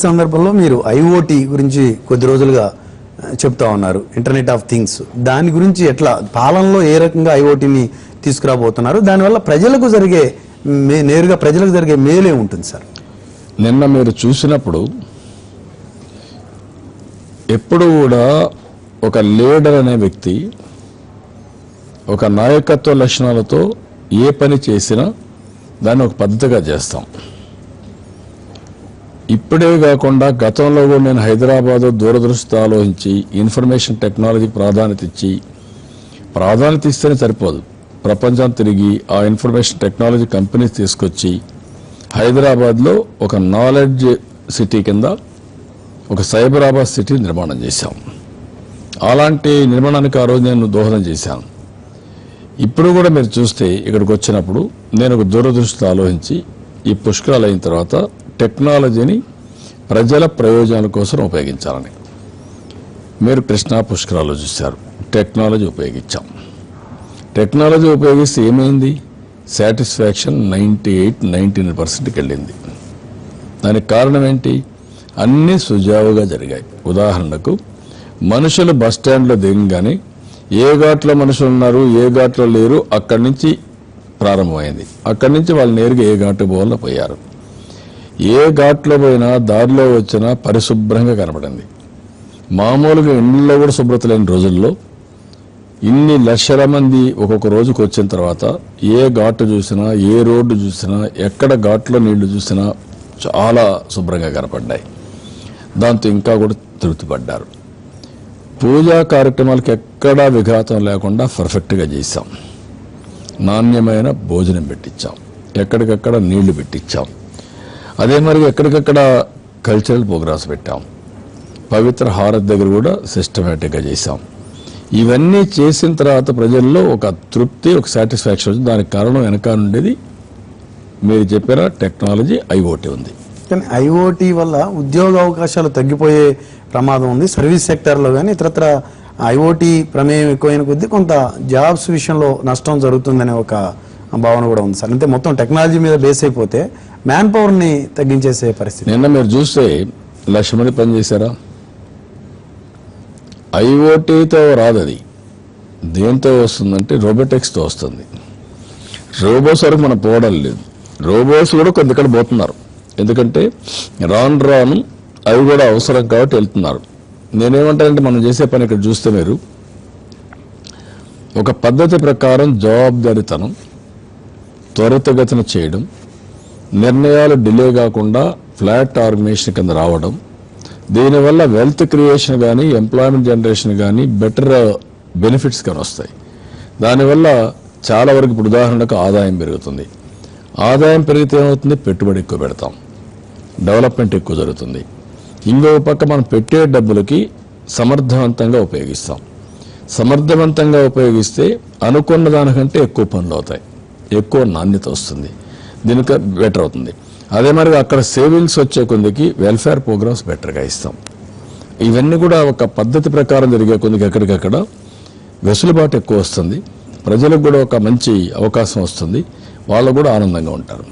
సందర్భంలో మీరు ఐఓటీ గురించి కొద్ది రోజులుగా చెప్తా ఉన్నారు, ఇంటర్నెట్ ఆఫ్ థింగ్స్. దాని గురించి ఎట్లా పాలనలో ఏ రకంగా ఐఓటీని తీసుకురాబోతున్నారు, దానివల్ల ప్రజలకు జరిగే నేరుగా ప్రజలకు జరిగే మేలే ఉంటుంది సార్? నిన్న మీరు చూసినప్పుడు ఎప్పుడు కూడా ఒక లీడర్ అనే వ్యక్తి ఒక నాయకత్వ లక్షణాలతో ఏ పని చేసినా దాన్ని ఒక పద్ధతిగా చేస్తాం. ఇప్పుడే కాకుండా గతంలో కూడా నేను హైదరాబాద్ దూరదృష్టితో ఆలోచించి ఇన్ఫర్మేషన్ టెక్నాలజీకి ప్రాధాన్యత ఇస్తేనే సరిపోదు, ప్రపంచం తిరిగి ఆ ఇన్ఫర్మేషన్ టెక్నాలజీ కంపెనీస్ తీసుకొచ్చి హైదరాబాద్లో ఒక నాలెడ్జ్ సిటీ కింద ఒక సైబరాబాద్ సిటీ నిర్మాణం చేశాం. అలాంటి నిర్మాణానికి ఆ రోజు నేను దోహదం చేశాను. ఇప్పుడు కూడా మీరు చూస్తే ఇక్కడికి వచ్చినప్పుడు నేను ఒక దూరదృష్టితో ఆలోచించి ఈ పుష్కరాలు అయిన తర్వాత టెక్నాలజీని ప్రజల ప్రయోజనాల కోసం ఉపయోగించాలని. మీరు కృష్ణా పుష్కరాలు చూశారు, టెక్నాలజీ ఉపయోగించాం. టెక్నాలజీ ఉపయోగిస్తే ఏమైంది? సాటిస్ఫాక్షన్ 98-99%కి వెళ్ళింది. దానికి కారణం ఏంటి? అన్నీ సుజావుగా జరిగాయి. ఉదాహరణకు మనుషులు బస్టాండ్లో దిగగానే ఏ ఘాట్లో మనుషులు ఉన్నారు, ఏ ఘాట్లో లేరు, అక్కడి నుంచి ప్రారంభమైంది. అక్కడి నుంచి వాళ్ళు నేరుగా ఏ ఘాటు పోవాలో పోయారు. ఏ ఘాట్లో పోయినా దారిలో వచ్చినా పరిశుభ్రంగా కనబడింది. మామూలుగా ఇండ్లలో కూడా శుభ్రత లేని రోజుల్లో ఇన్ని లక్షల మంది ఒక్కొక్క రోజుకు వచ్చిన తర్వాత ఏ ఘాటు చూసినా, ఏ రోడ్డు చూసినా, ఎక్కడ ఘాట్లో నీళ్లు చూసినా చాలా శుభ్రంగా కనపడ్డాయి. దాంతో ఇంకా కూడా తృప్తిపడ్డారు. పూజా కార్యక్రమాలకు ఎక్కడా విఘాతం లేకుండా పర్ఫెక్ట్గా చేశాం. నాణ్యమైన భోజనం పెట్టించాం, ఎక్కడికక్కడ నీళ్లు పెట్టించాం. అదే మరి ఎక్కడికక్కడ కల్చరల్ ప్రోగ్రామ్స్ పెట్టాం. పవిత్ర హారతి దగ్గర కూడా సిస్టమేటిక్గా చేశాం. ఇవన్నీ చేసిన తర్వాత ప్రజల్లో ఒక తృప్తి, ఒక సాటిస్ఫాక్షన్ వచ్చింది. దానికి కారణం వెనక నుండేది మీరు చెప్పిన టెక్నాలజీ ఐఓటీ ఉంది. కానీ ఐఓటీ వల్ల ఉద్యోగ అవకాశాలు తగ్గిపోయే ప్రమాదం ఉంది సర్వీస్ సెక్టార్లో. కానీ ఇతరత్ర ఐఓటీ ప్రమేయం ఎక్కువైన కొద్దీ కొంత జాబ్స్ విషయంలో నష్టం జరుగుతుందనే ఒక భావన కూడా ఉంది సార్. అంటే మొత్తం టెక్నాలజీ మీద బేస్ అయిపోతే మ్యాన్ పవర్ని తగ్గించేసే పరిస్థితి. నిన్న మీరు చూస్తే 1,00,000 మంది పనిచేశారా? ఐఓటీతో రాదు. అది దేంతో వస్తుందంటే రోబోటిక్స్తో వస్తుంది. రోబోస్ వరకు మనం పోవడం లేదు. రోబోస్ కూడా కొంత ఇక్కడ పోతున్నారు. ఎందుకంటే రాను అవి కూడా అవసరం కాబట్టి వెళ్తున్నారు. నేనేమంటానంటే మనం చేసే పని ఇక్కడ చూస్తే మీరు ఒక పద్ధతి ప్రకారం జవాబుదారీతనం, త్వరితగతిన చేయడం, నిర్ణయాలు డిలే కాకుండా ఫ్లాట్ ఆర్గనైజేషన్ కింద రావడం, దీనివల్ల వెల్త్ క్రియేషన్ కానీ ఎంప్లాయ్మెంట్ జనరేషన్ కానీ బెటర్ బెనిఫిట్స్ కానీ వస్తాయి. దానివల్ల చాలా వరకు ఇప్పుడు ఉదాహరణకు ఆదాయం పెరుగుతుంది. ఆదాయం పెరిగితే ఏమవుతుంది? పెట్టుబడి ఎక్కువ పెడతాం, డెవలప్మెంట్ ఎక్కువ జరుగుతుంది. ఇంకో పక్క మనం పెట్టే డబ్బులకి సమర్థవంతంగా ఉపయోగిస్తాం. సమర్థవంతంగా ఉపయోగిస్తే అనుకున్న దానికంటే ఎక్కువ పనులు అవుతాయి, ఎక్కువ నాణ్యత వస్తుంది, దీనికి బెటర్ అవుతుంది. అదే మరి అక్కడ సేవింగ్స్ వచ్చే కొందికి వెల్ఫేర్ ప్రోగ్రామ్స్ బెటర్గా ఇస్తాం. ఇవన్నీ కూడా ఒక పద్ధతి ప్రకారం జరిగే కొందికి ఎక్కడికక్కడ వెసులుబాటు ఎక్కువ వస్తుంది. ప్రజలకు కూడా ఒక మంచి అవకాశం వస్తుంది, వాళ్ళు కూడా ఆనందంగా ఉంటారు.